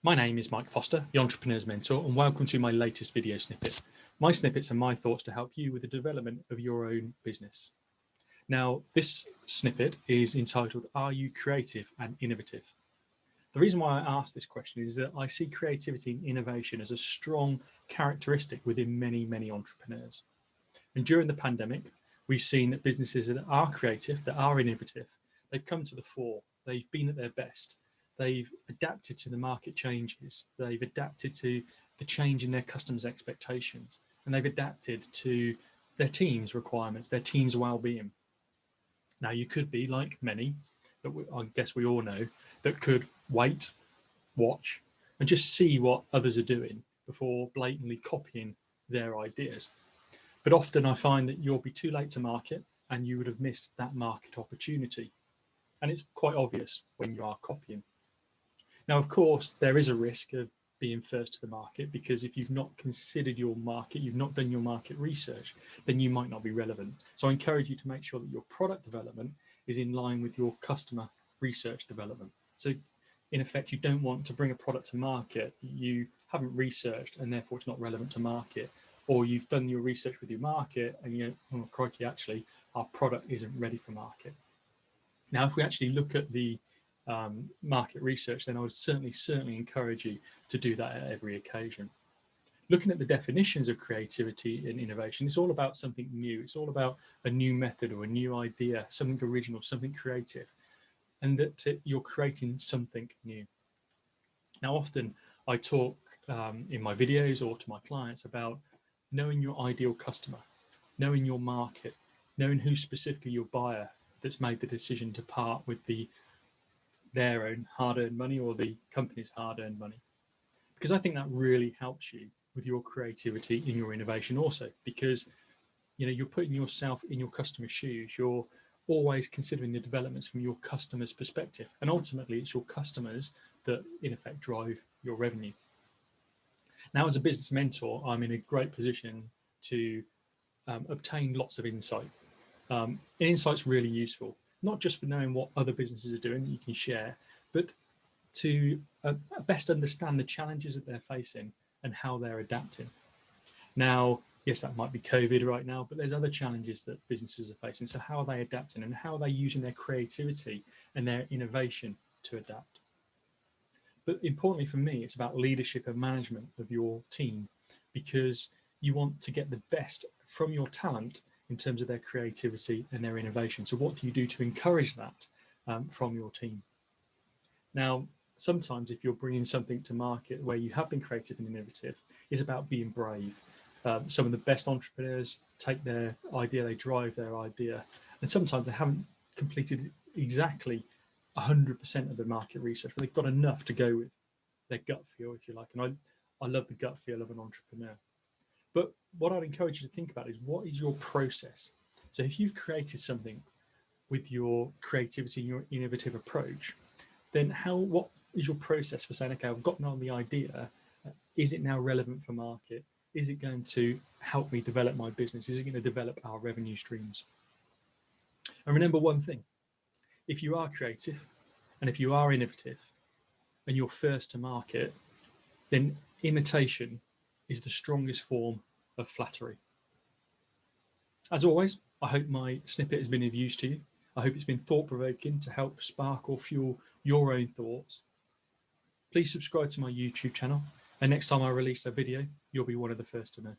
My name is Mike Foster, the Entrepreneur's Mentor, and welcome to my latest video snippet. My snippets are my thoughts to help you with the development of your own business. Now, this snippet is entitled, Are You Creative and Innovative? The reason why I asked this question is that I see creativity and innovation as a strong characteristic within many entrepreneurs. And during the pandemic, we've seen that businesses that are creative, that are innovative, they've come to the fore, they've been at their best. They've adapted to the market changes. They've adapted to the change in their customers' expectations, and they've adapted to their team's requirements, their team's well-being. Now, you could be like many that I guess we all know that could wait, watch, and just see what others are doing before blatantly copying their ideas. But often I find that you'll be too late to market and you would have missed that market opportunity. And it's quite obvious when you are copying. Now, of course, there is a risk of being first to the market, because if you've not considered your market, you've not done your market research, then you might not be relevant. So I encourage you to make sure that your product development is in line with your customer research development. So in effect, you don't want to bring a product to market you haven't researched and therefore it's not relevant to market, or you've done your research with your market and you know, oh, crikey, actually, our product isn't ready for market. Now, if we actually look at the market research, then I would certainly encourage you to do that at every occasion. Looking at the definitions of creativity and innovation, it's all about something new. It's all about a new method or a new idea, something original, something creative, and that you're creating something new. Now, often I talk in my videos or to my clients about knowing your ideal customer, knowing your market, knowing who specifically your buyer that's made the decision to part with their own hard-earned money or the company's hard-earned money. Because I think that really helps you with your creativity in your innovation also, because you know, you're putting yourself in your customer's shoes. You're always considering the developments from your customer's perspective, and ultimately it's your customers that in effect drive your revenue. Now, as a business mentor, I'm in a great position to obtain lots of insight. Insight's really useful, not just for knowing what other businesses are doing that you can share, but to best understand the challenges that they're facing and how they're adapting. Now, yes, that might be COVID right now, but there's other challenges that businesses are facing. So how are they adapting, and how are they using their creativity and their innovation to adapt? But importantly for me, it's about leadership and management of your team, because you want to get the best from your talent in terms of their creativity and their innovation. So what do you do to encourage that from your team? Now, sometimes if you're bringing something to market where you have been creative and innovative, it's about being brave. Some of the best entrepreneurs take their idea, they drive their idea, and sometimes they haven't completed exactly 100% of the market research, but they've got enough to go with their gut feel, if you like. And I love the gut feel of an entrepreneur. But what I'd encourage you to think about is, what is your process? So if you've created something with your creativity and your innovative approach, then what is your process for saying, okay, I've gotten on the idea, is it now relevant for market? Is it going to help me develop my business? Is it going to develop our revenue streams? And remember one thing, if you are creative and if you are innovative and you're first to market, then imitation is the strongest form of flattery. As always, I hope my snippet has been of use to you. I hope it's been thought-provoking to help spark or fuel your own thoughts. Please subscribe to my YouTube channel, and next time I release a video, you'll be one of the first to know.